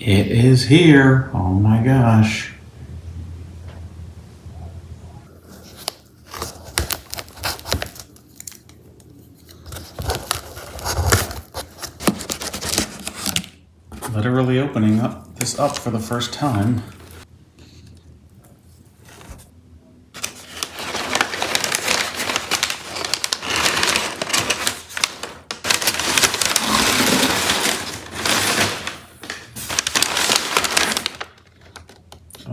It is here. Oh my gosh. Literally opening this up for the first time.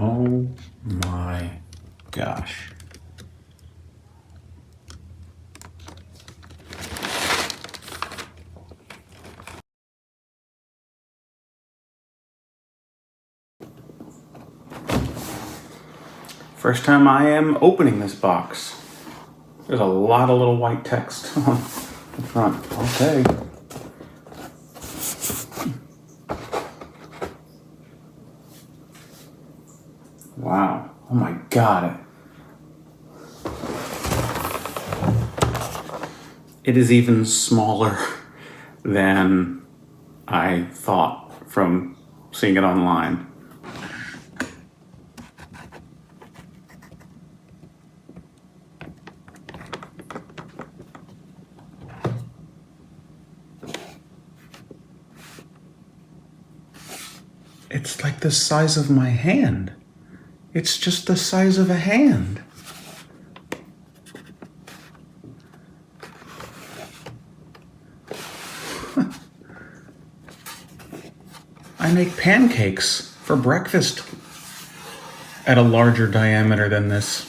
Oh my gosh. First time I am opening this box. There's a lot of little white text on the front. Okay. Wow. Oh my God. It is even smaller than I thought from seeing it online. It's like the size of my hand. It's just the size of a hand. I make pancakes for breakfast at a larger diameter than this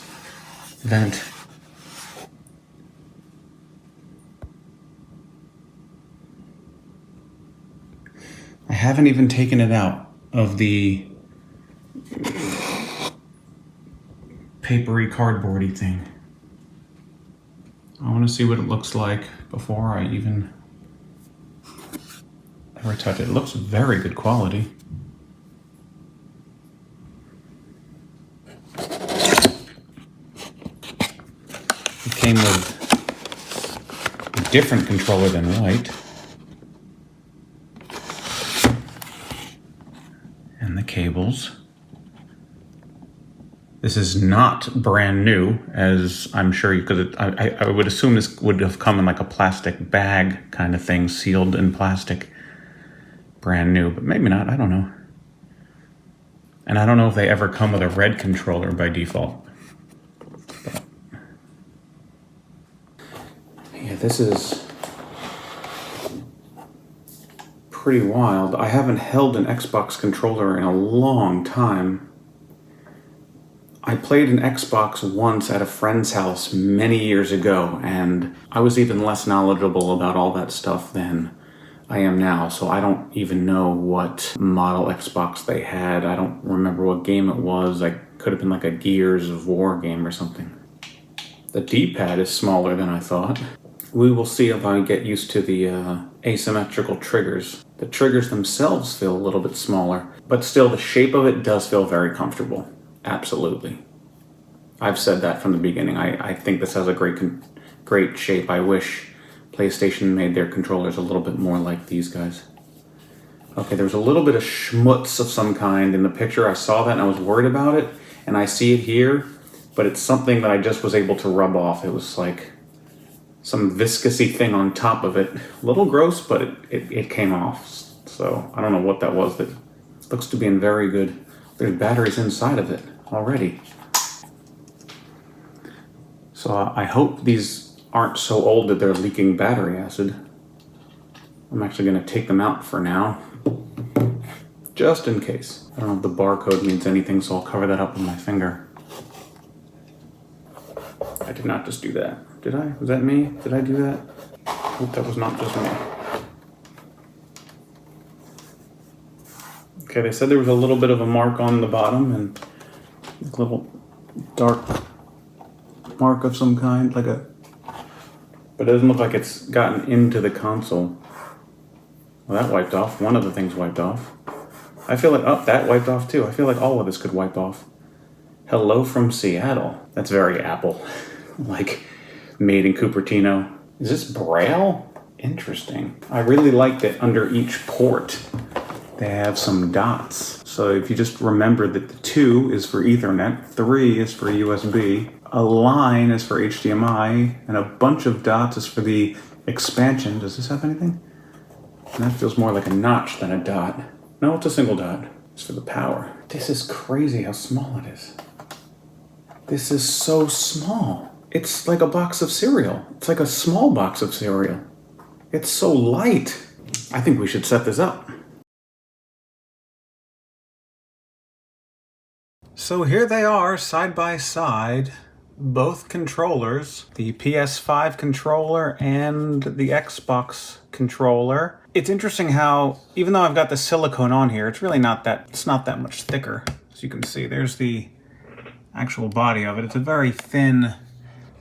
vent. I haven't even taken it out of the papery cardboardy thing. I want to see what it looks like before I even ever touch it. It looks very good quality. It came with a different controller than white. And the cables. This is not brand new, as I'm sure you could. I would assume this would have come in like a plastic bag kind of thing, sealed in plastic, brand new, but maybe not. I don't know. And I don't know if they ever come with a red controller by default. But yeah, this is pretty wild. I haven't held an Xbox controller in a long time. I played an Xbox once at a friend's house many years ago, and I was even less knowledgeable about all that stuff than I am now, so I don't even know what model Xbox they had. I don't remember what game it was. It could have been like a Gears of War game or something. The D-pad is smaller than I thought. We will see if I get used to the asymmetrical triggers. The triggers themselves feel a little bit smaller, but still the shape of it does feel very comfortable. Absolutely. I've said that from the beginning. I think this has a great shape. I wish PlayStation made their controllers a little bit more like these guys. Okay, there's a little bit of schmutz of some kind in the picture. I saw that and I was worried about it, and I see it here, but it's something that I just was able to rub off. It was like some viscousy thing on top of it. A little gross, but it came off. So I don't know what that was. That looks to be in very good. There's batteries inside of it already. So I hope these aren't so old that they're leaking battery acid. I'm actually going to take them out for now, just in case. I don't know if the barcode means anything, so I'll cover that up with my finger. I did not just do that. Did I? Was that me? Did I do that? I hope that was not just me. Okay, they said there was a little bit of a mark on the bottom and a little dark mark of some kind, but it doesn't look like it's gotten into the console. Well, that wiped off. One of the things wiped off. I feel like, oh, that wiped off too. I feel like all of this could wipe off. Hello from Seattle. That's very Apple. Like, made in Cupertino. Is this Braille? Interesting. I really liked it under each port. they have some dots. So if you just remember that the 2 is for Ethernet, 3 is for USB, a line is for HDMI, and a bunch of dots is for the expansion. Does this have anything? That feels more like a notch than a dot. No, it's a single dot. It's for the power. This is crazy how small it is. This is so small. It's like a box of cereal. It's like a small box of cereal. It's so light. I think we should set this up. So here they are, side by side, both controllers, the PS5 controller and the Xbox controller. It's interesting how, even though I've got the silicone on here, it's really not that much thicker. As you can see, there's the actual body of it. It's a very thin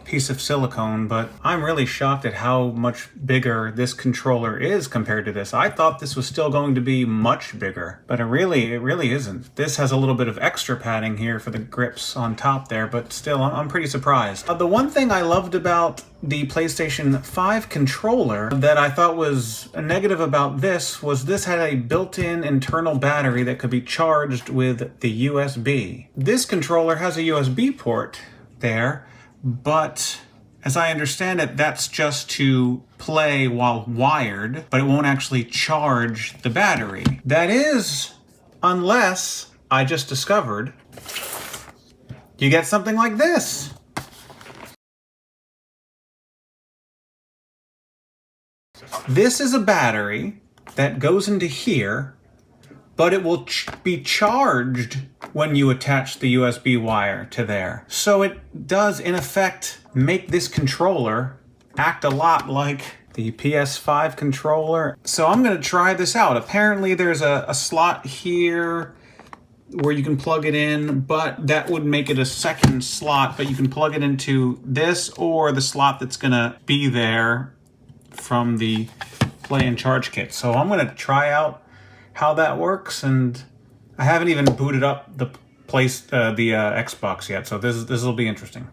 piece of silicone, but I'm really shocked at how much bigger this controller is compared to this. I thought this was still going to be much bigger, but it really isn't. This has a little bit of extra padding here for the grips on top there, but still, I'm pretty surprised. The one thing I loved about the PlayStation 5 controller that I thought was a negative about this was this had a built-in internal battery that could be charged with the USB. This controller has a USB port there, but as I understand it, that's just to play while wired, but it won't actually charge the battery. That is, unless I just discovered you get something like this. This is a battery that goes into here, but it will be charged when you attach the USB wire to there. So it does, in effect, make this controller act a lot like the PS5 controller. So I'm gonna try this out. Apparently there's a slot here where you can plug it in, but that would make it a second slot, but you can plug it into this or the slot that's gonna be there from the Play and Charge kit. So I'm gonna try out how that works, and I haven't even booted up the Xbox yet, so this will be interesting.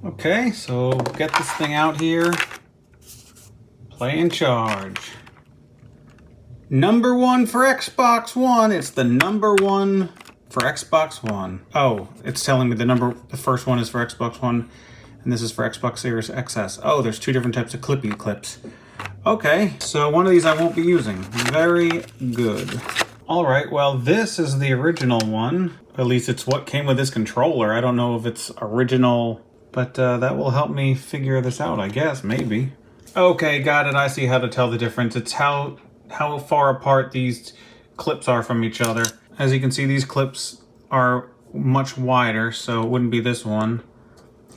Okay, so get this thing out here. Play and Charge. Number 1 for Xbox One. It's the number 1 for Xbox One. Oh, it's telling me the first one is for Xbox One, and this is for Xbox Series XS. Oh, there's 2 different types of clippy clips. Okay, so one of these I won't be using. Very good. All right, well, this is the original one. At least it's what came with this controller. I don't know if it's original, but that will help me figure this out, I guess, maybe. Okay, got it. I see how to tell the difference. It's how far apart these clips are from each other. As you can see, these clips are much wider, so it wouldn't be this one.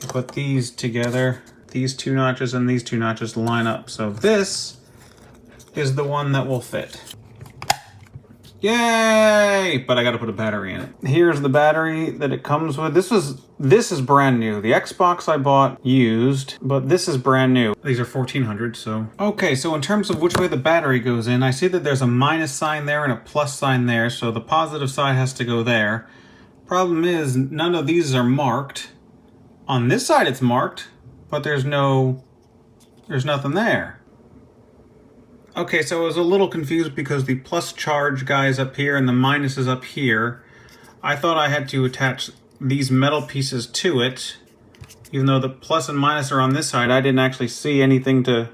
Put these together. These 2 notches and these 2 notches line up. So this is the one that will fit. Yay! But I gotta put a battery in it. Here's the battery that it comes with. This is brand new. The Xbox I bought used, but this is brand new. These are 1400, so. Okay, so in terms of which way the battery goes in, I see that there's a minus sign there and a plus sign there, so the positive side has to go there. Problem is, none of these are marked. On this side it's marked, but there's nothing there. Okay, so I was a little confused because the plus charge guy is up here and the minus is up here. I thought I had to attach these metal pieces to it. Even though the plus and minus are on this side, I didn't actually see anything to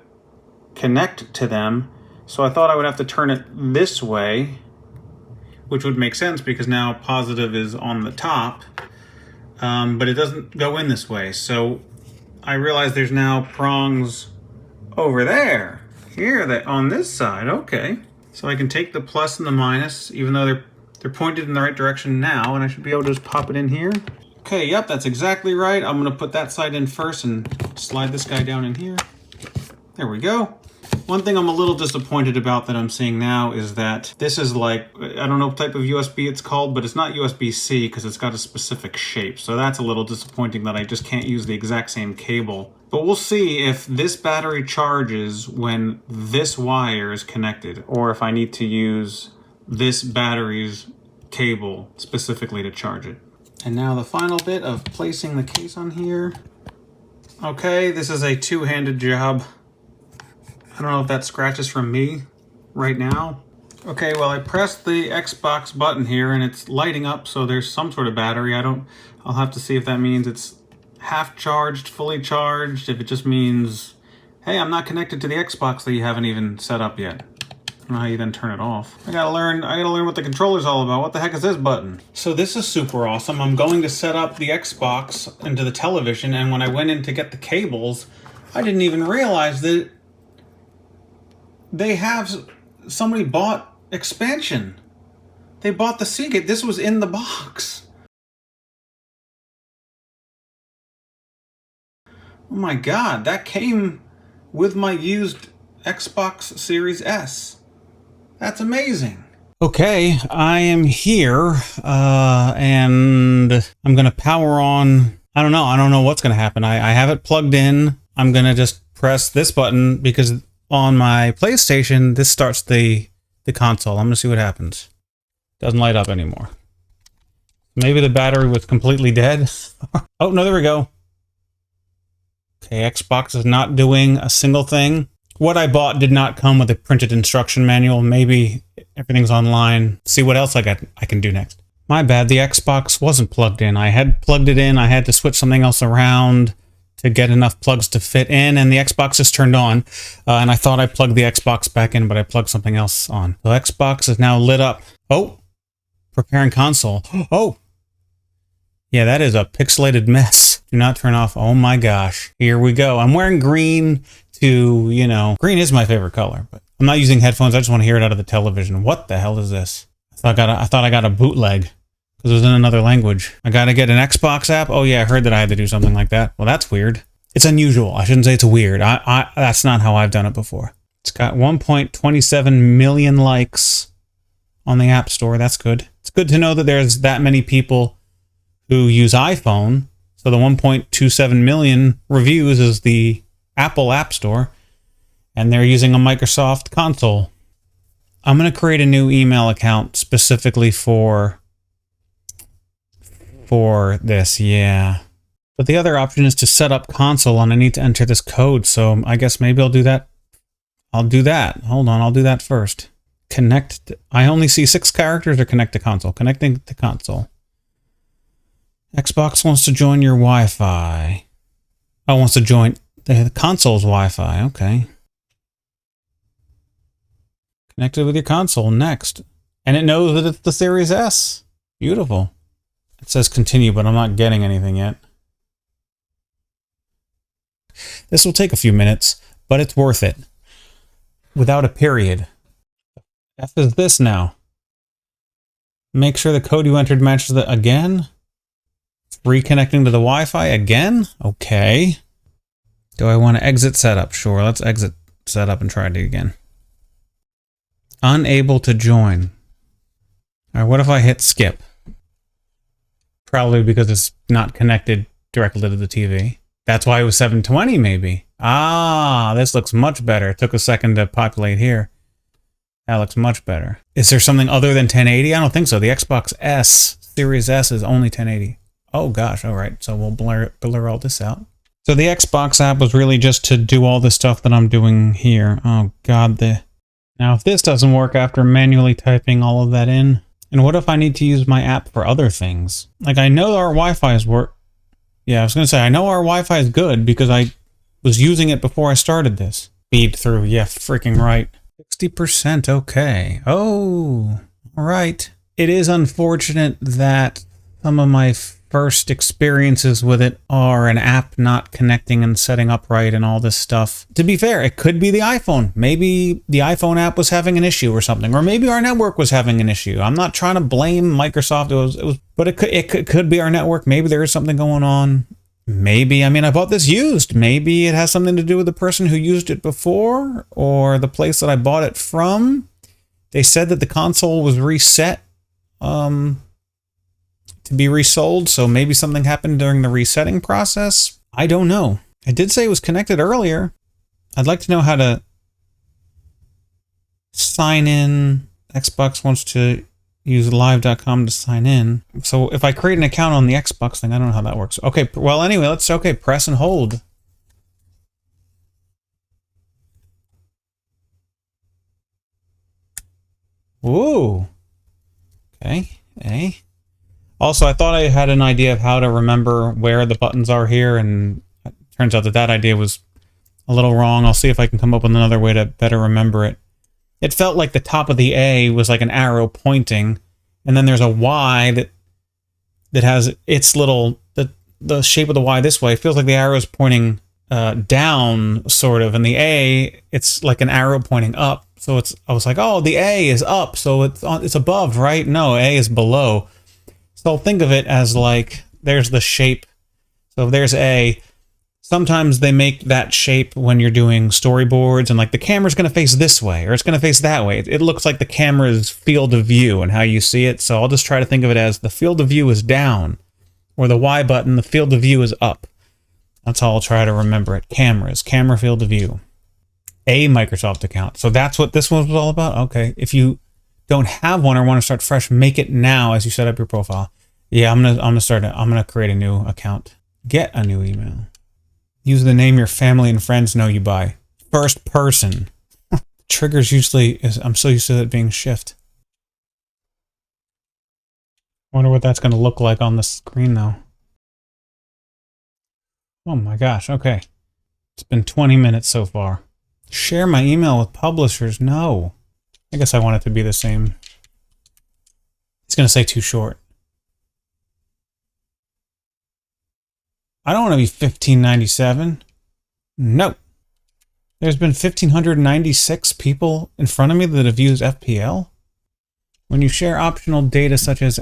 connect to them. So I thought I would have to turn it this way, which would make sense because now positive is on the top, but it doesn't go in this way. So I realize there's now prongs over there. Here, that on this side, okay. So I can take the plus and the minus, even though they're pointed in the right direction now, and I should be able to just pop it in here. Okay, yep, that's exactly right. I'm gonna put that side in first and slide this guy down in here. There we go. One thing I'm a little disappointed about that I'm seeing now is that this is like, I don't know what type of USB it's called, but it's not USB-C because it's got a specific shape. So that's a little disappointing that I just can't use the exact same cable. But we'll see if this battery charges when this wire is connected, or if I need to use this battery's cable specifically to charge it. And now the final bit of placing the case on here. Okay, this is a two-handed job. I don't know if that scratches from me right now, Okay, well, I pressed the Xbox button here and it's lighting up, so there's some sort of battery. I'll have to see if that means it's half charged, fully charged, if it just means, hey, I'm not connected to the Xbox that you haven't even set up yet. I don't know how you then turn it off. I gotta learn what the controller's all about. What the heck is this button? So this is super awesome. I'm going to set up the Xbox into the television, and when I went in to get the cables, I didn't even realize that somebody bought expansion. They bought the Seagate. This was in the box. Oh my god, that came with my used Xbox Series S. That's amazing. Okay, I am here, and I'm gonna power on. I don't know what's gonna happen. I have it plugged in. I'm gonna just press this button because on my PlayStation, this starts the console. I'm gonna see what happens. Doesn't light up anymore. Maybe the battery was completely dead. Oh, no, there we go. Okay, Xbox is not doing a single thing. What I bought did not come with a printed instruction manual. Maybe everything's online. See what else I can do next. My bad, the Xbox wasn't plugged in. I had plugged it in. I had to switch something else around to get enough plugs to fit in, and the Xbox is turned on. And I thought I plugged the Xbox back in, but I plugged something else on. The Xbox is now lit up. Oh, preparing console. Oh, yeah, that is a pixelated mess. Do not turn off. Oh my gosh. Here we go. I'm wearing green to, green is my favorite color, but I'm not using headphones. I just want to hear it out of the television. What the hell is this? I thought I got a bootleg because it was in another language. I got to get an Xbox app. Oh yeah, I heard that I had to do something like that. Well, that's weird. It's unusual. I shouldn't say it's weird. That's not how I've done it before. It's got 1.27 million likes on the App Store. That's good. It's good to know that there's that many people who use iPhone. So the 1.27 million reviews is the Apple App Store, and they're using a Microsoft console. I'm going to create a new email account specifically for this, yeah. But the other option is to set up console, and I need to enter this code, so I guess maybe I'll do that. Hold on, I'll do that first. Connect. I only see 6 characters, or connect to console. Connecting to console. Xbox wants to join your Wi-Fi. Oh, wants to join the console's Wi-Fi. Okay. Connected with your console. Next. And it knows that it's the Series S. Beautiful. It says continue, but I'm not getting anything yet. This will take a few minutes, but it's worth it. Without a period. F is this now. Make sure the code you entered matches the again. Reconnecting to the Wi-Fi again? Okay. Do I want to exit setup? Sure, let's exit setup and try it again. Unable to join. Alright, what if I hit skip? Probably because it's not connected directly to the TV. That's why it was 720 maybe. Ah, this looks much better. It took a second to populate here. That looks much better. Is there something other than 1080? I don't think so. The Xbox S, Series S is only 1080. Oh gosh, alright, so we'll blur all this out. So the Xbox app was really just to do all the stuff that I'm doing here. Oh god, now if this doesn't work after manually typing all of that in, and what if I need to use my app for other things? Like I know our Wi-Fi is Yeah, I was gonna say, I know our Wi-Fi is good because I was using it before I started this. Feed through, yeah, freaking right. 60%, okay. Oh, alright. It is unfortunate that some of my first experiences with it are an app not connecting and setting up right and all this stuff. To be fair, it could be the iPhone. Maybe the iPhone app was having an issue or something, or maybe our network was having an issue. I'm not trying to blame Microsoft. But it could be our network. Maybe there is something going on. Maybe, I mean, I bought this used. Maybe it has something to do with the person who used it before or the place that I bought it from. They said that the console was reset. To be resold, so maybe something happened during the resetting process. I don't know. I did say it was connected earlier. I'd like to know how to sign in. Xbox wants to use live.com to sign in. So if I create an account on the Xbox thing, I don't know how that works. Okay, well anyway, press and hold. Ooh. Okay. Hey. Also, I thought I had an idea of how to remember where the buttons are here, and it turns out that that idea was a little wrong. I'll see if I can come up with another way to better remember it. It felt like the top of the A was like an arrow pointing, and then there's a Y that has its little the shape of the Y this way. It feels like the arrow is pointing down, sort of, and the A, it's like an arrow pointing up. So I was like, oh, the A is up, so it's above, right? No, A is below. So think of it as like, there's the shape. So if there's A, sometimes they make that shape when you're doing storyboards, and like the camera's going to face this way, or it's going to face that way. It looks like the camera's field of view and how you see it. So I'll just try to think of it as the field of view is down, or the Y button, the field of view is up. That's how I'll try to remember it. Cameras, camera field of view. A Microsoft account. So that's what this one was all about? Okay. If you don't have one or want to start fresh, make it now as you set up your profile. Yeah, I'm gonna create a new account. Get a new email. Use the name your family and friends know you by. First person. Triggers usually I'm so used to it being shift. Wonder what that's gonna look like on the screen though. Oh my gosh, okay. It's been 20 minutes so far. Share my email with publishers. No. I guess I want it to be the same. It's going to say too short. I don't want to be 1597. No. There's been 1,596 people in front of me that have used FPL. When you share optional data such as...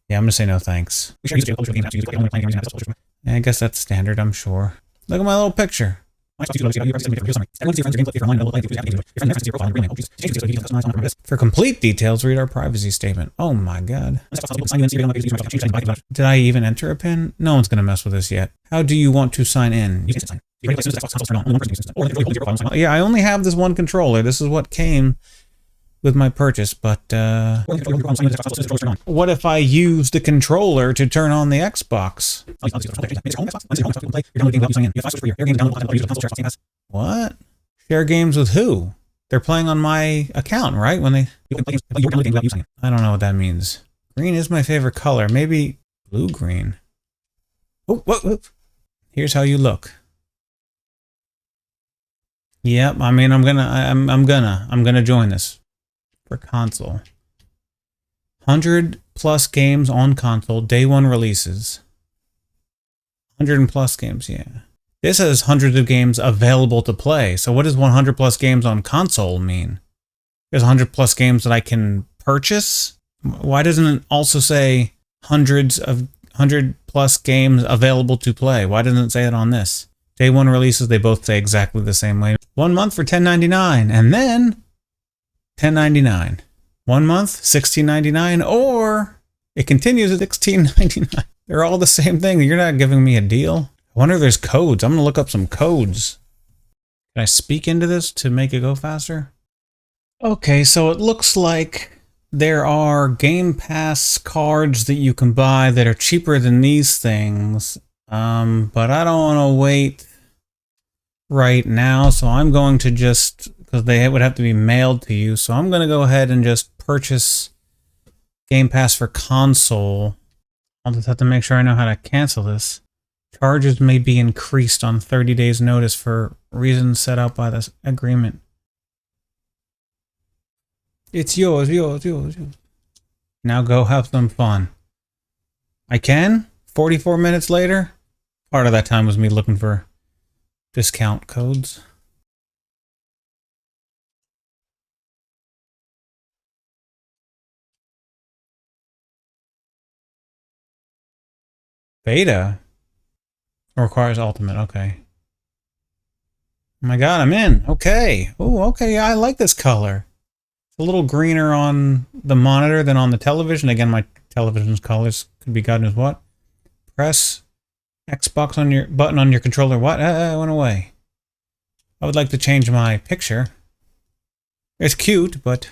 Yeah, I'm going to say no thanks. I guess that's standard, I'm sure. Look at my little picture. For complete details, read our privacy statement. Oh my god. Did I even enter a PIN? No one's going to mess with this yet. How do you want to sign in? Yeah, I only have this one controller. This is what came with my purchase, but what if I use the controller to turn on the Xbox? What? Share games with who? They're playing on my account, right? When they... I don't know what that means. Green is my favorite color. Maybe blue-green. Oh, whoa. Here's how you look. Yep, I mean, I'm gonna join this. For console. 100 plus games on console, day one releases. 100 plus games, yeah. This has hundreds of games available to play. So what does 100 plus games on console mean? There's 100 plus games that I can purchase? Why doesn't it also say 100 plus games available to play? Why doesn't it say it on this? Day one releases, they both say exactly the same way. 1 month for $10.99, and then $10.99. 1 month, $16.99, or it continues at $16.99. They're all the same thing. You're not giving me a deal. I wonder if there's codes. I'm going to look up some codes. Can I speak into this to make it go faster? Okay, so it looks like there are Game Pass cards that you can buy that are cheaper than these things. But I don't want to wait right now, so I'm going to just... because they would have to be mailed to you. So I'm going to go ahead and just purchase Game Pass for console. I'll just have to make sure I know how to cancel this. Charges may be increased on 30 days notice for reasons set out by this agreement. It's yours. Now go have some fun. I can? 44 minutes later? Part of that time was me looking for discount codes. Beta requires ultimate. Okay. Oh my god, I'm in. Okay. Oh, okay. Yeah, I like this color. It's a little greener on the monitor than on the television. Again, my television's colors could be God knows what. Press Xbox on your button on your controller. What? It went away. I would like to change my picture. It's cute, but...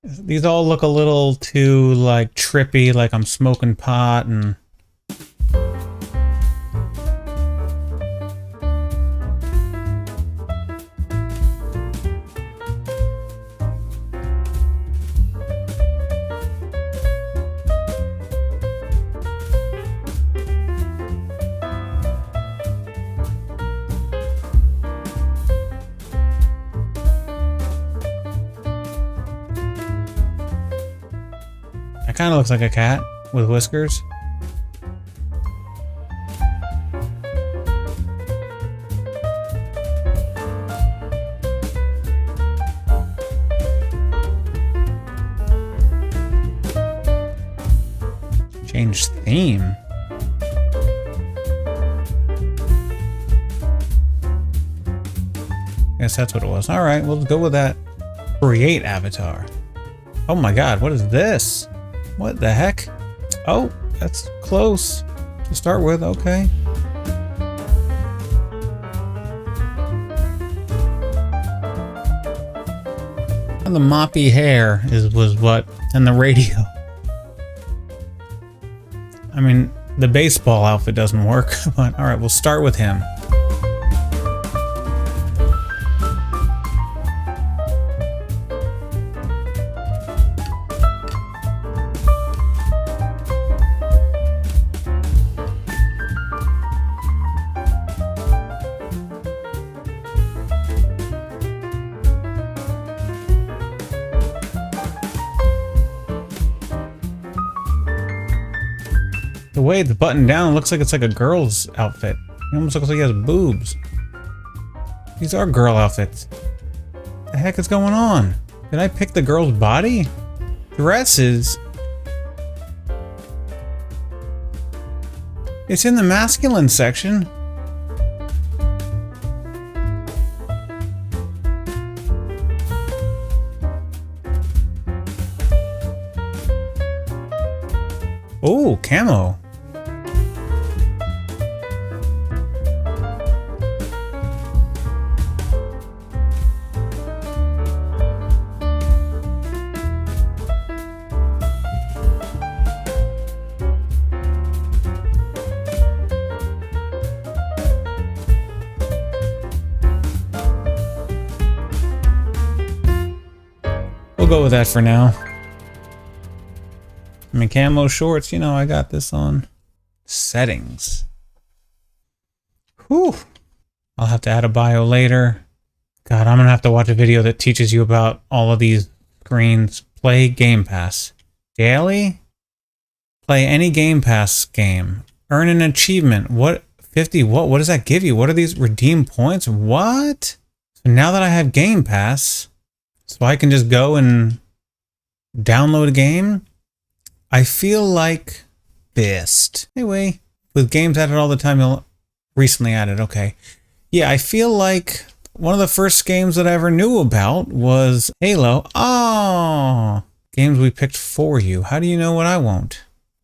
These all look a little too, like, trippy, like I'm smoking pot and... kind of looks like a cat with whiskers. Change theme. Guess that's what it was. All right, we'll go with that. Create avatar. Oh my god, what is this? What the heck? Oh, that's close to start with. Okay. And the moppy hair was what, and the radio. I mean, the baseball outfit doesn't work, but all right, we'll start with him. The way it's buttoned down looks like it's like a girl's outfit. It almost looks like he has boobs. These are girl outfits. What the heck is going on? Did I pick the girl's body? Dresses? It's in the masculine section. Oh, camo. We'll go with that for now. I mean, camo shorts, you know, I got this on. Settings. Whew. I'll have to add a bio later. God, I'm gonna have to watch a video that teaches you about all of these screens. Play Game Pass. Daily? Play any Game Pass game. Earn an achievement. What? 50? What does that give you? What are these? Redeem points? What? So now that I have Game Pass, so I can just go and download a game? I feel like best. Anyway, with games added all the time, you'll recently added, okay. Yeah, I feel like one of the first games that I ever knew about was Halo. Oh, games we picked for you. How do you know what I won't?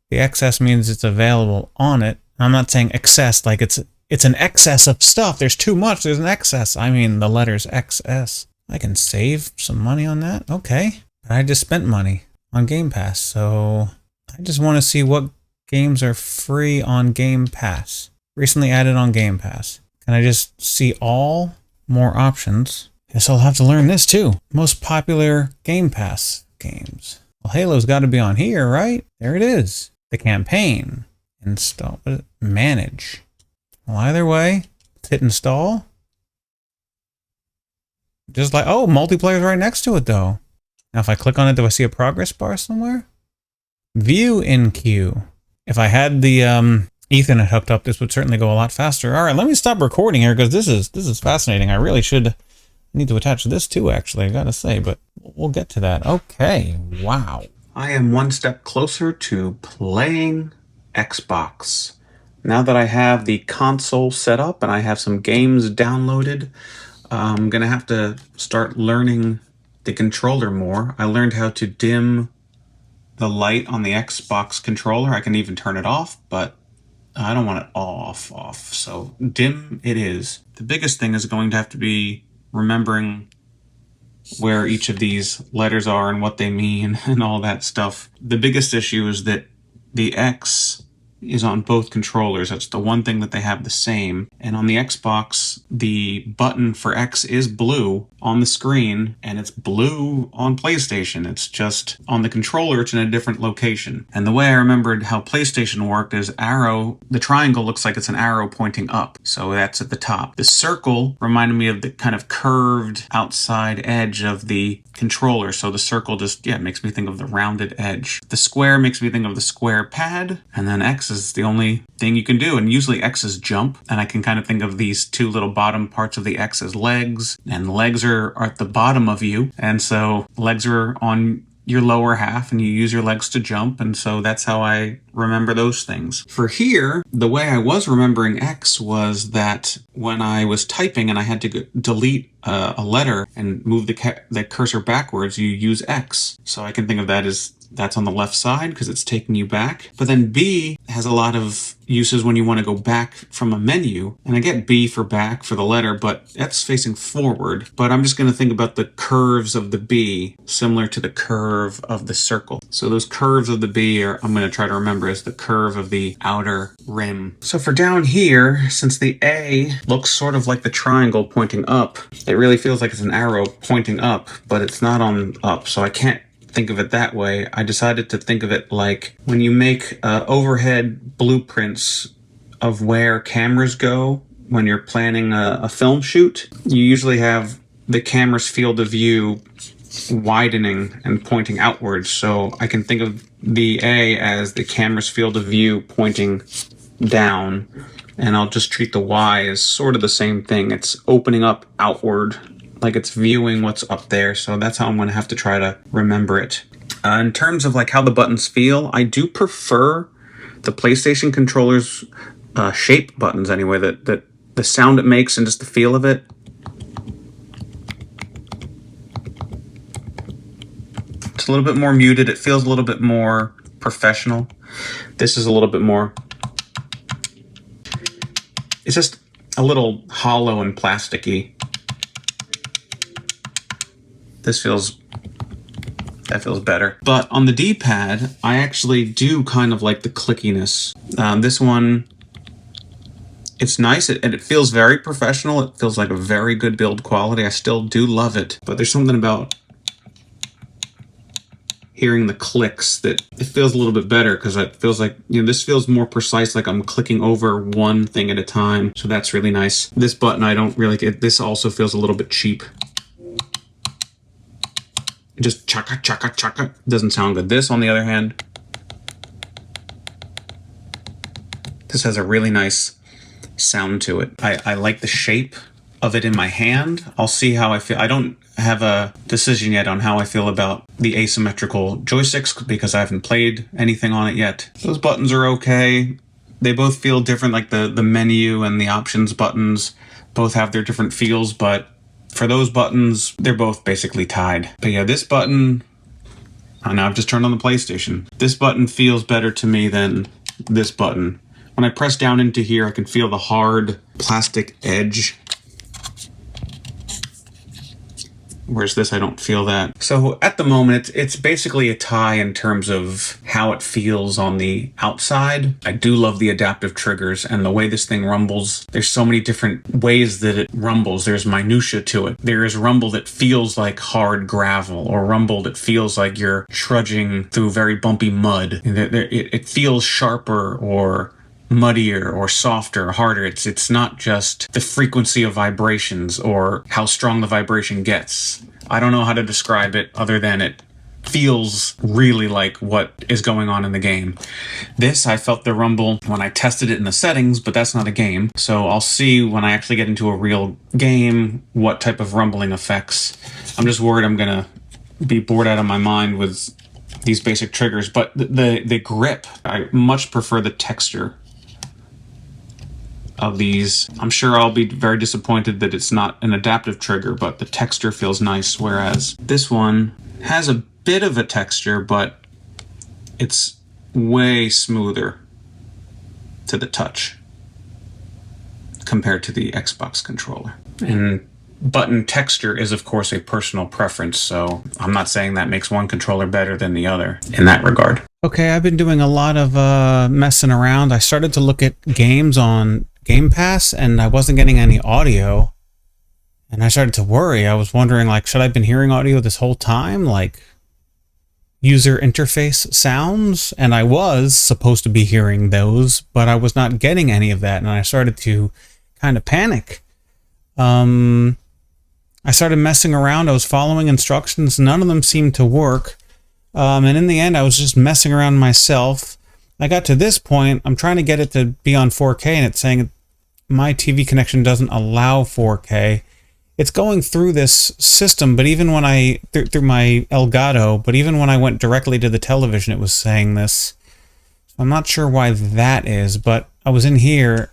The excess means it's available on it. I'm not saying excess like it's an excess of stuff. There's too much. There's an excess. I mean the letters XS. I can save some money on that. Okay. But I just spent money on Game Pass, so I just want to see what games are free on Game Pass. Recently added on Game Pass. Can I just see all? More options. Guess I'll have to learn this too. Most popular Game Pass games. Well, Halo's got to be on here, right? There it is. The campaign. Install. Manage. Well, either way, let's hit install. Just like, oh, multiplayer's right next to it though. Now if I click on it, do I see a progress bar somewhere? View in queue. If I had the Ethernet hooked up, this would certainly go a lot faster. All right, let me stop recording here because this is fascinating. I really need to attach this too, actually, I gotta say, but we'll get to that. Okay, wow. I am one step closer to playing Xbox. Now that I have the console set up and I have some games downloaded, I'm gonna have to start learning the controller more. I learned how to dim the light on the Xbox controller. I can even turn it off, but I don't want it off. So dim it is. The biggest thing is going to have to be remembering where each of these letters are and what they mean and all that stuff. The biggest issue is that the X is on both controllers. That's the one thing that they have the same. And on the Xbox, the button for X is blue on the screen, and it's blue on PlayStation. It's just on the controller, it's in a different location. And the way I remembered how PlayStation worked is the triangle looks like it's an arrow pointing up. So that's at the top. The circle reminded me of the kind of curved outside edge of the controller. So the circle just, makes me think of the rounded edge. The square makes me think of the square pad. And then X is the only thing you can do. And usually X is jump. And I can kind of think of these two little bottom parts of the X as legs. And legs are at the bottom of you. And so legs are on your lower half and you use your legs to jump. And so that's how I remember those things. For here, the way I was remembering X was that when I was typing and I had to delete a letter and move the cursor backwards, you use X. So I can think of that as that's on the left side because it's taking you back. But then B has a lot of uses when you want to go back from a menu. And I get B for back for the letter, but that's facing forward. But I'm just going to think about the curves of the B similar to the curve of the circle. So those curves of the B I'm going to try to remember as the curve of the outer rim. So for down here, since the A looks sort of like the triangle pointing up, it really feels like it's an arrow pointing up, but it's not on up. So I can't think of it that way. I decided to think of it like when you make overhead blueprints of where cameras go when you're planning a film shoot. You usually have the camera's field of view widening and pointing outwards. So I can think of the A as the camera's field of view pointing down, and I'll just treat the Y as sort of the same thing. It's opening up outward, like it's viewing what's up there. So that's how I'm going to have to try to remember it. In terms of like how the buttons feel, I do prefer the PlayStation controller's shape buttons anyway, that the sound it makes and just the feel of it. It's a little bit more muted. It feels a little bit more professional. This is a little bit more, it's just a little hollow and plasticky. That feels better. But on the D-pad, I actually do kind of like the clickiness. This one, it's nice and it feels very professional. It feels like a very good build quality. I still do love it. But there's something about hearing the clicks that it feels a little bit better because it feels like, this feels more precise, like I'm clicking over one thing at a time. So that's really nice. This button, I don't really get. This also feels a little bit cheap. Just chaka, chaka, chaka. Doesn't sound good. This, on the other hand, this has a really nice sound to it. I like the shape of it in my hand. I'll see how I feel. I don't have a decision yet on how I feel about the asymmetrical joysticks because I haven't played anything on it yet. Those buttons are okay. They both feel different, like the menu and the options buttons both have their different feels, but for those buttons, they're both basically tied. But yeah, this button, now I've just turned on the PlayStation. This button feels better to me than this button. When I press down into here, I can feel the hard plastic edge. Whereas this, I don't feel that. So at the moment, it's basically a tie in terms of how it feels on the outside. I do love the adaptive triggers and the way this thing rumbles. There's so many different ways that it rumbles. There's minutia to it. There is rumble that feels like hard gravel, or rumble that feels like you're trudging through very bumpy mud. It feels sharper or muddier or softer, harder. It's not just the frequency of vibrations or how strong the vibration gets. I don't know how to describe it other than it feels really like what is going on in the game. This, I felt the rumble when I tested it in the settings, but that's not a game. So I'll see when I actually get into a real game what type of rumbling effects. I'm just worried I'm gonna be bored out of my mind with these basic triggers, but the grip, I much prefer the texture of these. I'm sure I'll be very disappointed that it's not an adaptive trigger, but the texture feels nice, whereas this one has a bit of a texture, but it's way smoother to the touch compared to the Xbox controller. And button texture is, of course, a personal preference, so I'm not saying that makes one controller better than the other in that regard. Okay, I've been doing a lot of messing around. I started to look at games on Game Pass, and I wasn't getting any audio. And I started to worry. I was wondering, like, should I have been hearing audio this whole time? Like, user interface sounds? And I was supposed to be hearing those, but I was not getting any of that, and I started to kind of panic. I started messing around. I was following instructions. None of them seemed to work. And in the end, I was just messing around myself. I got to this point. I'm trying to get it to be on 4K, and it's saying my TV connection doesn't allow 4K. It's going through this system, but even when through my Elgato, but even when I went directly to the television, it was saying this. So I'm not sure why that is, but I was in here.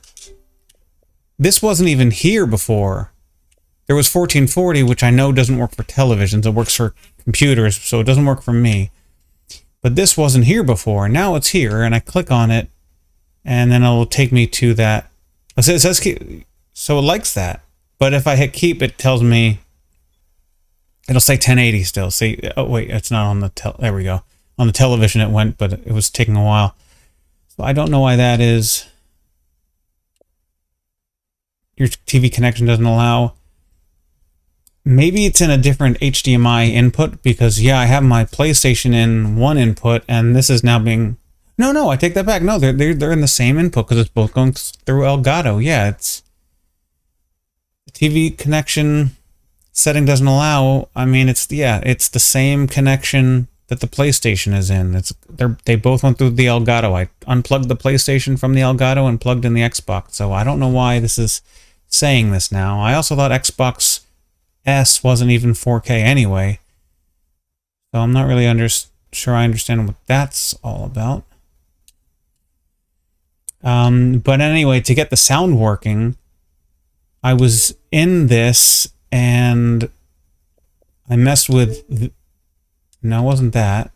This wasn't even here before. There was 1440, which I know doesn't work for televisions. It works for computers, so it doesn't work for me. But this wasn't here before. Now it's here, and I click on it, and then it'll take me to that. It says keep, so it likes that. But if I hit keep, it tells me, it'll say 1080 still. See, oh wait, it's not on the there we go. On the television it went, but it was taking a while. So I don't know why that is. Your TV connection doesn't allow. Maybe it's in a different HDMI input, because yeah, I have my PlayStation in one input, and this is now being... No, I take that back. No, they're in the same input, because it's both going through Elgato. Yeah, it's... The TV connection setting doesn't allow. I mean, it's the same connection that the PlayStation is in. They both went through the Elgato. I unplugged the PlayStation from the Elgato and plugged in the Xbox. So I don't know why this is saying this now. I also thought Xbox S wasn't even 4K anyway. So I'm not really sure I understand what that's all about. But anyway, to get the sound working, I was in this and I messed with... No, it wasn't that.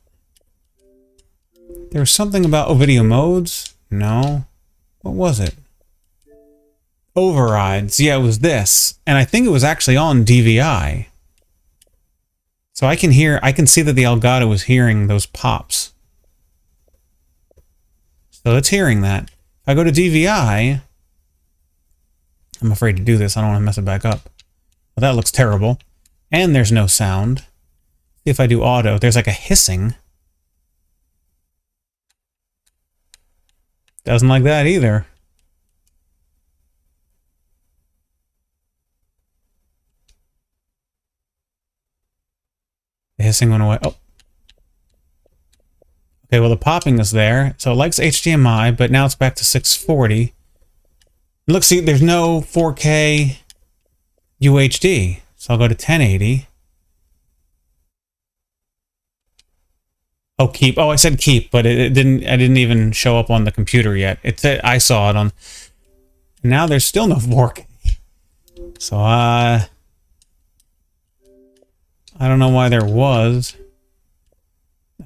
There was something about video modes. No. What was it? Overrides. Yeah, it was this. And I think it was actually on DVI. So I can see that the Elgato was hearing those pops. So it's hearing that. If I go to DVI, I'm afraid to do this. I don't want to mess it back up. Well, that looks terrible. And there's no sound. See if I do auto, there's like a hissing. Doesn't like that either. The hissing went away. Oh. Okay, well the popping is there. So it likes HDMI, but now it's back to 640. Look, see, there's no 4K UHD. So I'll go to 1080. Oh, keep. Oh, I said keep, but it didn't. I didn't even show up on the computer yet. It said I saw it on. Now there's still no 4K. So I don't know why there was.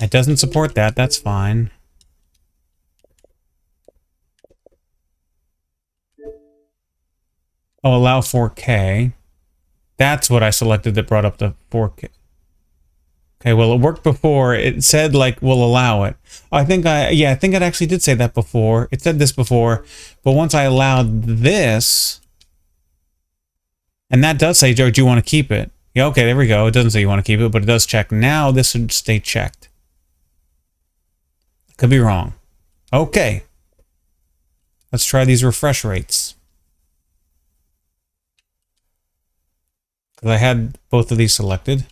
It doesn't support that. That's fine. Oh, allow 4K. That's what I selected that brought up the 4K. Okay, well, it worked before. It said, like, we'll allow it. I think it actually did say that before. It said this before, but once I allowed this, and that does say, Joe, do you want to keep it? Yeah, okay, there we go. It doesn't say you want to keep it, but it does check. Now this should stay checked. Could be wrong. Okay. Let's try these refresh rates. Because I had both of these selected.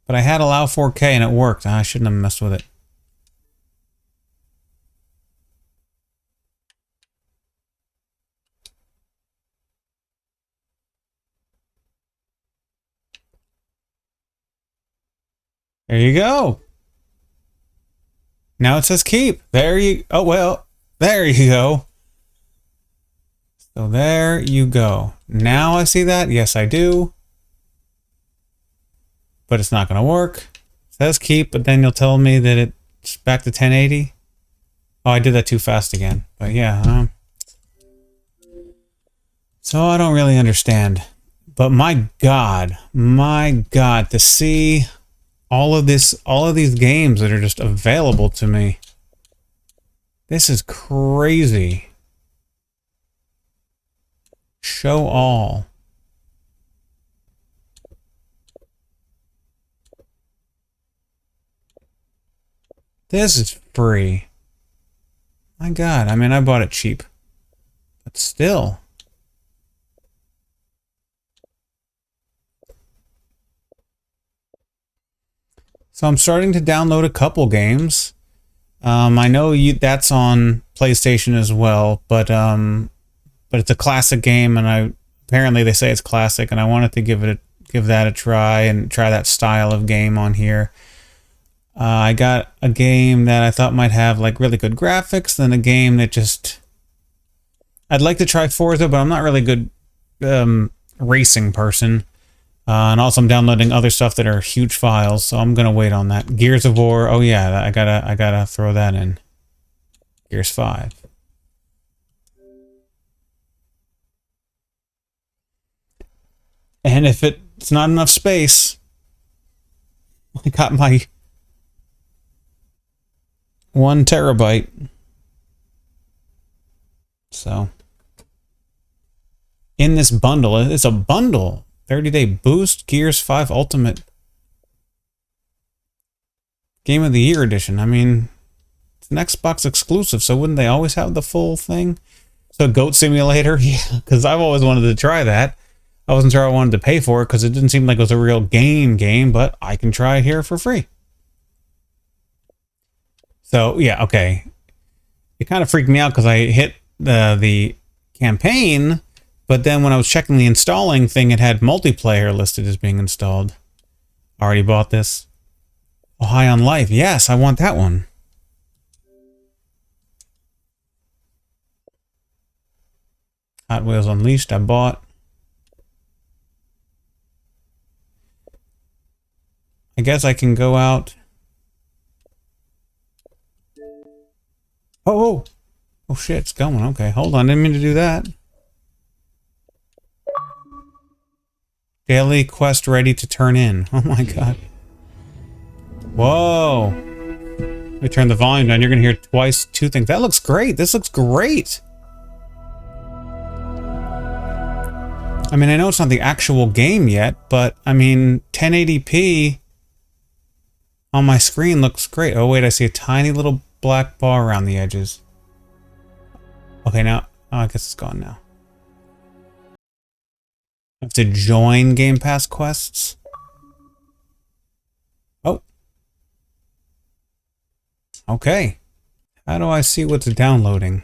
But I had allow 4K and it worked. I shouldn't have messed with it. There you go. Now it says keep. Oh, well, there you go. So there you go. Now I see that. Yes, I do. But it's not going to work. It says keep, but then you'll tell me that it's back to 1080. Oh, I did that too fast again. But yeah. So I don't really understand. But my God, to see all of these games that are just available to me. This is crazy. Show all. This is free. My God, I mean, I bought it cheap. But still. So I'm starting to download a couple games. I know that's on PlayStation as well, but it's a classic game, and apparently they say it's classic, and I wanted to give that a try and try that style of game on here. I got a game that I thought might have like really good graphics, then a game that just I'd like to try Forza, but I'm not really a good racing person. And also I'm downloading other stuff that are huge files, so I'm gonna wait on that. Gears of War, oh yeah, I gotta throw that in. Gears 5. And if it's not enough space, I got my 1 terabyte. So in this bundle, it's a bundle. 30-day boost, Gears 5 Ultimate Game of the Year Edition. I mean, it's an Xbox exclusive, so wouldn't they always have the full thing? So Goat Simulator, yeah, because I've always wanted to try that. I wasn't sure I wanted to pay for it because it didn't seem like it was a real game, but I can try it here for free. So, yeah, okay. It kind of freaked me out because I hit the campaign, but then when I was checking the installing thing, it had multiplayer listed as being installed. Already bought this. Oh, High on Life. Yes, I want that one. Hot Wheels Unleashed, I bought. I guess I can go out. Oh shit, it's going. Okay, hold on. Didn't mean to do that. Daily quest ready to turn in. Oh my God. Whoa. Let me turn the volume down. You're going to hear twice two things. That looks great. This looks great. I mean, I know it's not the actual game yet, but I mean, 1080p on my screen looks great. Oh wait, I see a tiny little black bar around the edges. Okay, now, oh, I guess it's gone now. I have to join Game Pass quests. Oh. Okay. How do I see what's downloading?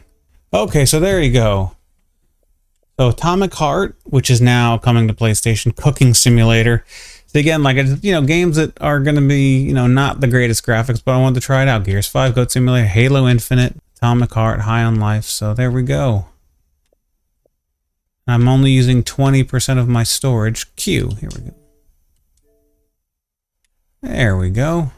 Okay, so there you go. So Atomic Heart, which is now coming to PlayStation, Cooking Simulator. So again, like, you know, games that are going to be, you know, not the greatest graphics, but I wanted to try it out. Gears 5, Goat Simulator, Halo Infinite, Atomic Heart, High on Life. So there we go. I'm only using 20% of my storage. Q. Here we go. There we go.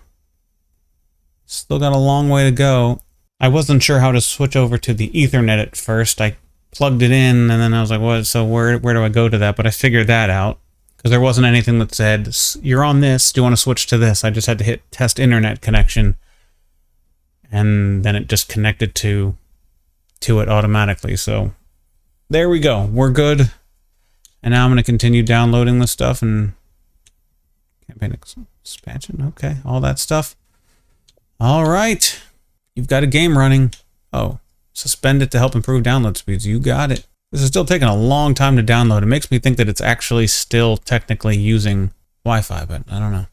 Still got a long way to go. I wasn't sure how to switch over to the Ethernet at first. I plugged it in and then I was like, what? So where do I go to that? But I figured that out because there wasn't anything that said, you're on this. Do you want to switch to this? I just had to hit test internet connection. And then it just connected to it automatically. So there we go. We're good. And now I'm going to continue downloading this stuff and campaign expansion. Okay, all that stuff. All right. You've got a game running. Oh, suspend it to help improve download speeds. You got it. This is still taking a long time to download. It makes me think that it's actually still technically using Wi-Fi, but I don't know.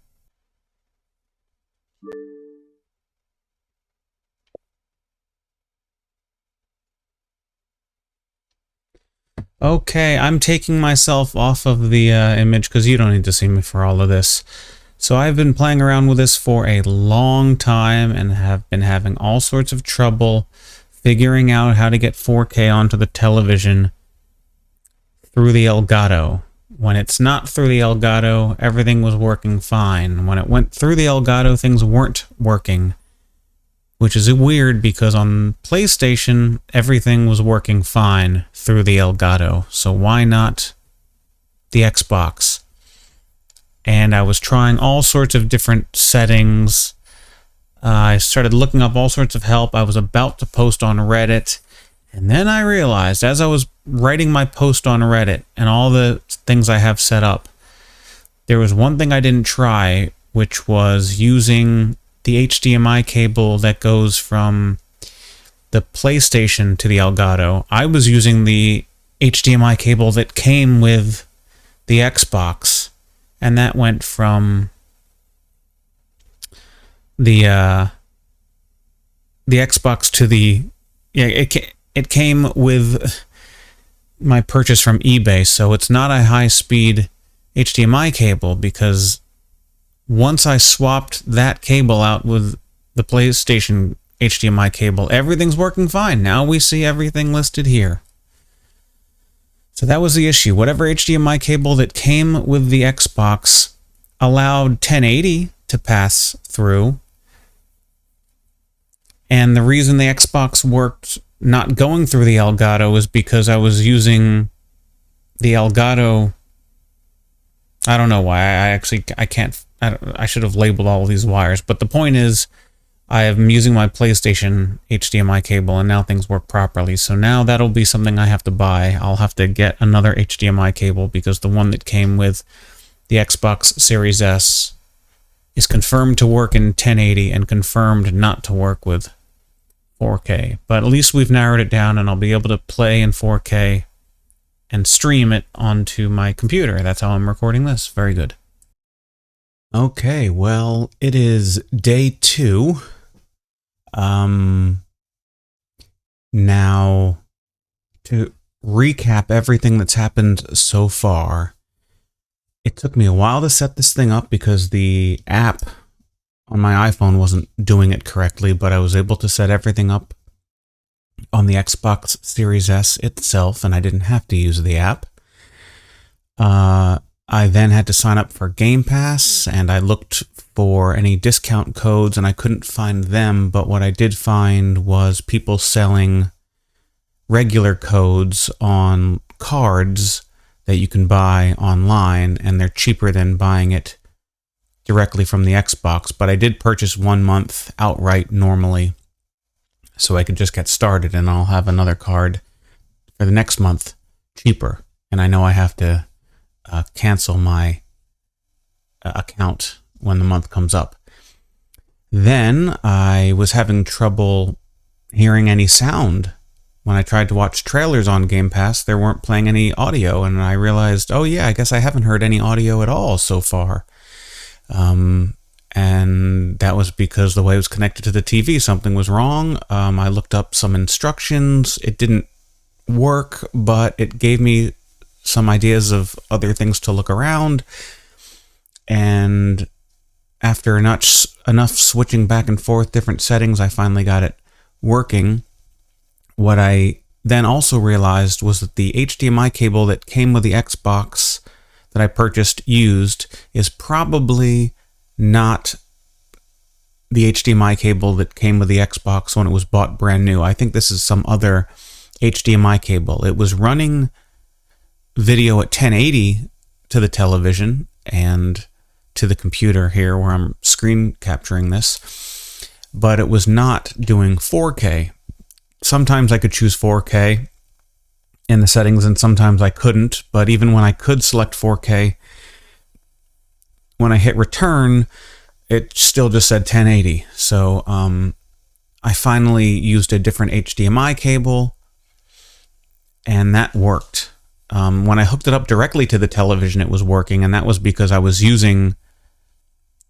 Okay, I'm taking myself off of the image because you don't need to see me for all of this. So I've been playing around with this for a long time and have been having all sorts of trouble figuring out how to get 4K onto the television through the Elgato. When it's not through the Elgato, everything was working fine. When it went through the Elgato, things weren't working. which is weird because on PlayStation, everything was working fine through the Elgato. So why not the Xbox? And I was trying all sorts of different settings. I started looking up all sorts of help. I was about to post on Reddit. And then I realized, as I was writing my post on Reddit and all the things I have set up, there was one thing I didn't try, which was using the HDMI cable that goes from the PlayStation to the Elgato. I was using the HDMI cable that came with the Xbox, and that went from the Xbox to the... Yeah, it came with my purchase from eBay, so it's not a high-speed HDMI cable, because once I swapped that cable out with the PlayStation HDMI cable, everything's working fine. Now we see everything listed here. So that was the issue. Whatever HDMI cable that came with the Xbox allowed 1080 to pass through. And the reason the Xbox worked not going through the Elgato is because I was using the Elgato. I don't know why. I should have labeled all of these wires. But the point is, I am using my PlayStation HDMI cable, and now things work properly. So now that'll be something I have to buy. I'll have to get another HDMI cable, because the one that came with the Xbox Series S is confirmed to work in 1080 and confirmed not to work with 4K. But at least we've narrowed it down, and I'll be able to play in 4K and stream it onto my computer. That's how I'm recording this. Very good. Okay, well, it is day 2. Now, to recap everything that's happened so far, it took me a while to set this thing up because the app on my iPhone wasn't doing it correctly, but I was able to set everything up on the Xbox Series S itself, and I didn't have to use the app. I then had to sign up for Game Pass, and I looked for any discount codes, and I couldn't find them, but what I did find was people selling regular codes on cards that you can buy online, and they're cheaper than buying it directly from the Xbox. But I did purchase 1 month outright normally, so I could just get started, and I'll have another card for the next month cheaper. And I know I have to cancel my account when the month comes up. Then I was having trouble hearing any sound. When I tried to watch trailers on Game Pass, there weren't playing any audio, and I realized, oh yeah, I guess I haven't heard any audio at all so far. And that was because the way it was connected to the TV, something was wrong. I looked up some instructions. It didn't work, but it gave me some ideas of other things to look around. And after enough switching back and forth different settings, I finally got it working. What I then also realized was that the HDMI cable that came with the Xbox that I purchased used is probably not the HDMI cable that came with the Xbox when it was bought brand new. I think this is some other HDMI cable. It was running video at 1080 to the television and to the computer here where I'm screen capturing this, but it was not doing 4K. Sometimes I could choose 4K in the settings, and sometimes I couldn't, but even when I could select 4K, when I hit return, it still just said 1080. So I finally used a different HDMI cable, and that worked. When I hooked it up directly to the television, it was working, and that was because I was using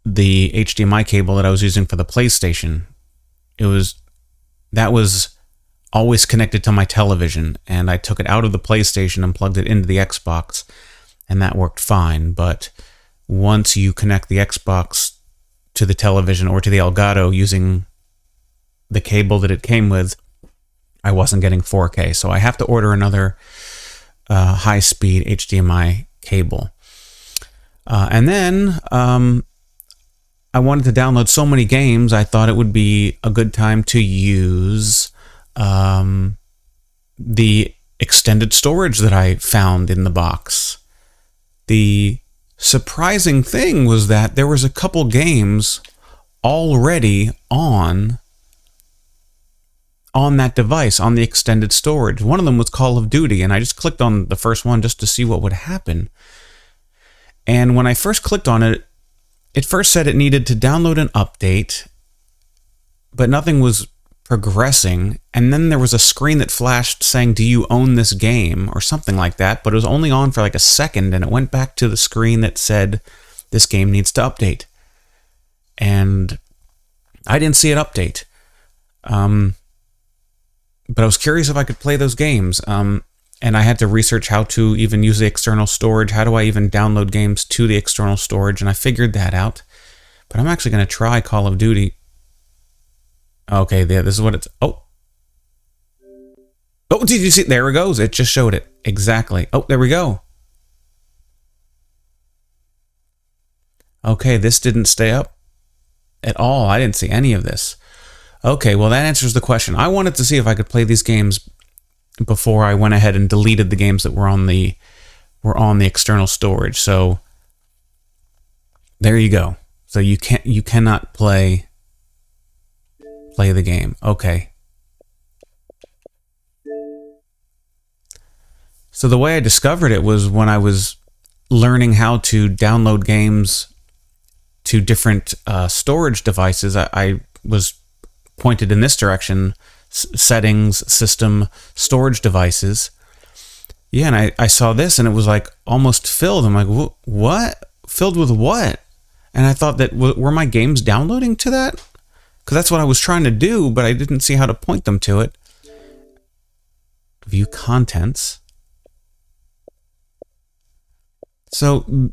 the HDMI cable that I was using for the PlayStation. That was always connected to my television, and I took it out of the PlayStation and plugged it into the Xbox, and that worked fine. But once you connect the Xbox to the television or to the Elgato using the cable that it came with, I wasn't getting 4K. So I have to order another high-speed HDMI cable. And then I wanted to download so many games, I thought it would be a good time to use the extended storage that I found in the box. The surprising thing was that there was a couple games already on that device, on the extended storage. One of them was Call of Duty, and I just clicked on the first one just to see what would happen. And when I first clicked on it, it first said it needed to download an update, but nothing was progressing. And then there was a screen that flashed saying, "Do you own this game?" or something like that, but it was only on for like a second, and it went back to the screen that said, "This game needs to update." And I didn't see it update. But I was curious if I could play those games. And I had to research how to even use the external storage. How do I even download games to the external storage? And I figured that out. But I'm actually going to try Call of Duty. Okay, yeah, this is what it's... Oh, did you see? There it goes. It just showed it. Exactly. Oh, there we go. Okay, this didn't stay up at all. I didn't see any of this. Okay, well, that answers the question. I wanted to see if I could play these games before I went ahead and deleted the games that were on the external storage. So there you go. So you cannot play the game. Okay. So the way I discovered it was when I was learning how to download games to different storage devices. I was pointed in this direction: settings, system, storage devices. Yeah, and I saw this and it was like almost filled. I'm like, what? Filled with what? And I thought that, were my games downloading to that? Because that's what I was trying to do, but I didn't see how to point them to it. View contents. So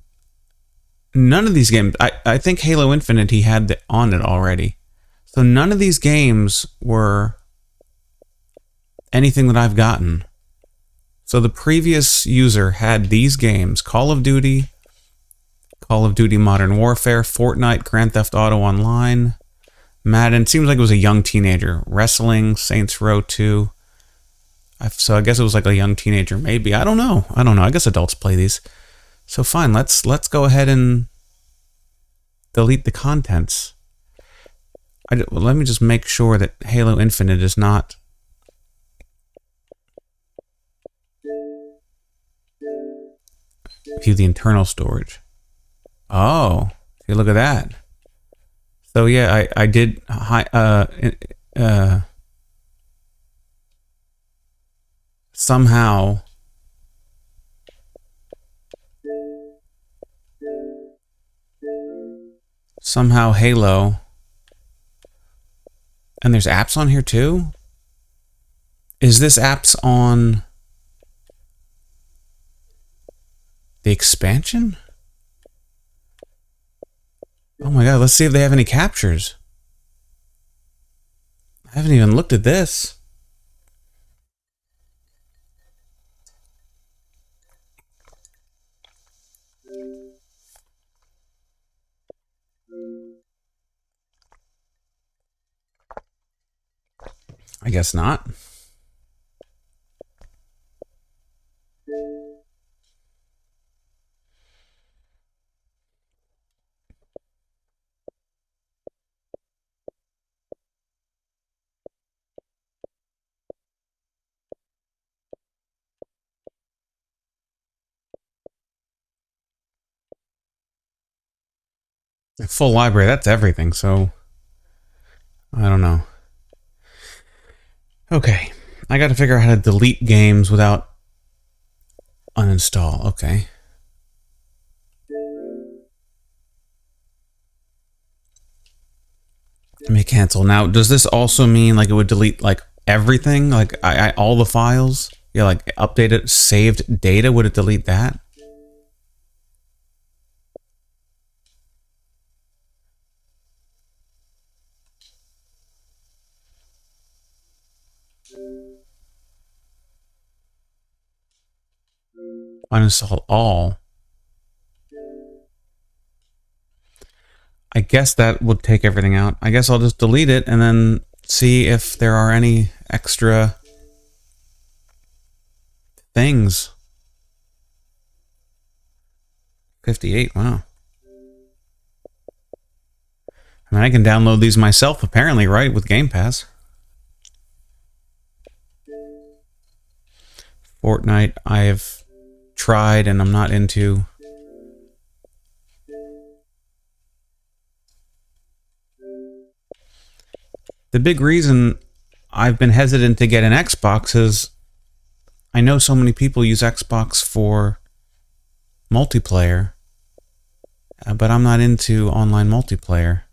none of these games, I think Halo Infinite, he had on it already. So none of these games were anything that I've gotten. So the previous user had these games: Call of Duty Modern Warfare, Fortnite, Grand Theft Auto Online, Madden. Seems like it was a young teenager. Wrestling, Saints Row 2. So I guess it was like a young teenager, maybe. I don't know. I guess adults play these. So fine, let's go ahead and delete the contents. Let me just make sure that Halo Infinite is not... View the internal storage. Oh, see, look at that. So yeah, I did somehow Halo, and there's apps on here too. Is this apps on the expansion? Oh my god, let's see if they have any captures. I haven't even looked at this. I guess not. A full library, that's everything, so I don't know. Okay, I got to figure out how to delete games without uninstall. Okay. Let me cancel. Now, does this also mean like it would delete like everything? Like all the files? Yeah, like updated, saved data, would it delete that? Uninstall all. I guess that would take everything out. I guess I'll just delete it and then see if there are any extra things. 58, wow. I mean, I can download these myself, apparently, right, with Game Pass. Fortnite, I've tried and I'm not into. The big reason I've been hesitant to get an Xbox is I know so many people use Xbox for multiplayer, but I'm not into online multiplayer.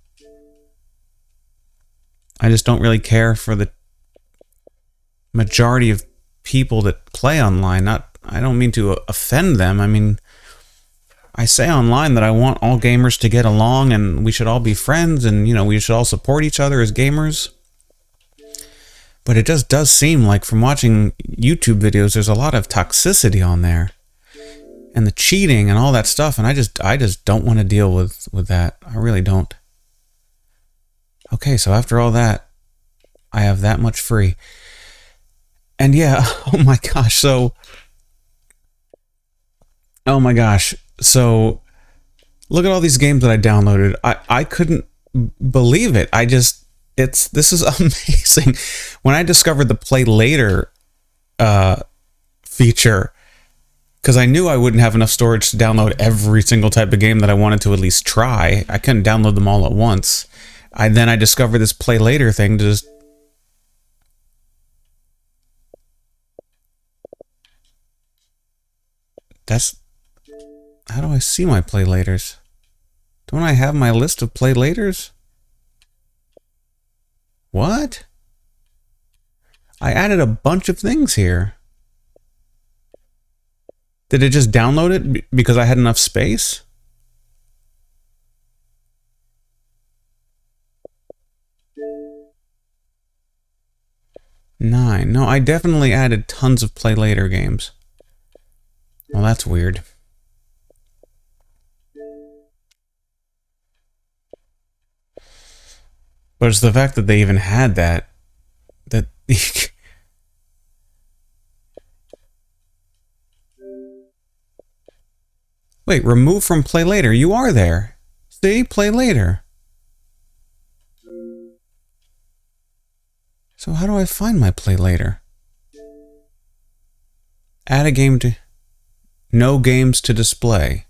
I just don't really care for the majority of people that play online. I don't mean to offend them. I mean, I say online that I want all gamers to get along and we should all be friends and, you know, we should all support each other as gamers. But it just does seem like from watching YouTube videos, there's a lot of toxicity on there. And the cheating and all that stuff, and I just don't want to deal with that. I really don't. Okay, so after all that, I have that much free. And yeah, oh my gosh, so look at all these games that I downloaded. I couldn't believe it. This is amazing. When I discovered the play later feature, because I knew I wouldn't have enough storage to download every single type of game that I wanted to at least try. I couldn't download them all at once. Then I discovered this play later thing to just... How do I see my play laters? Don't I have my list of play laters? What? I added a bunch of things here. Did it just download it because I had enough space? Nine. No, I definitely added tons of play later games. Well, that's weird. But it's the fact that they even had that Wait, remove from play later. You are there. See? Play later. So how do I find my play later? Add a game to... No games to display.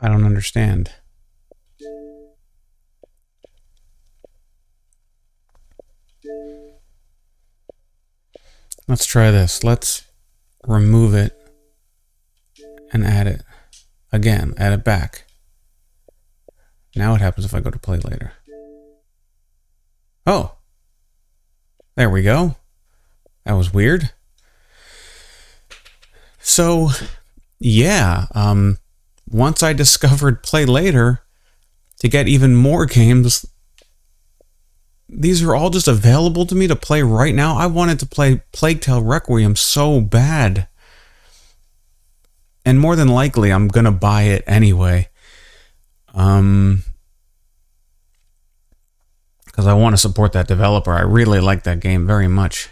I don't understand. Let's try this. Let's remove it and add it again. Add it back. Now what happens if I go to play later? Oh! There we go. That was weird. So, yeah, once I discovered play later to get even more games, these are all just available to me to play right now. I wanted to play Plague Tale Requiem so bad. And more than likely, I'm gonna buy it anyway. Because I want to support that developer. I really like that game very much.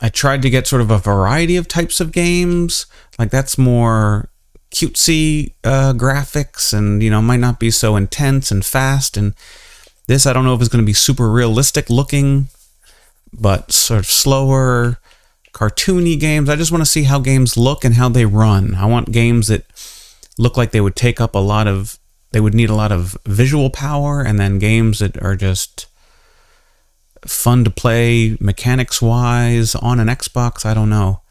I tried to get sort of a variety of types of games. Like, that's more cutesy graphics and, you know, might not be so intense and fast. And this, I don't know if it's going to be super realistic looking, but sort of slower, cartoony games. I just want to see how games look and how they run. I want games that look like they would take up a lot of... They would need a lot of visual power, and then games that are just fun to play mechanics-wise on an Xbox. I don't know.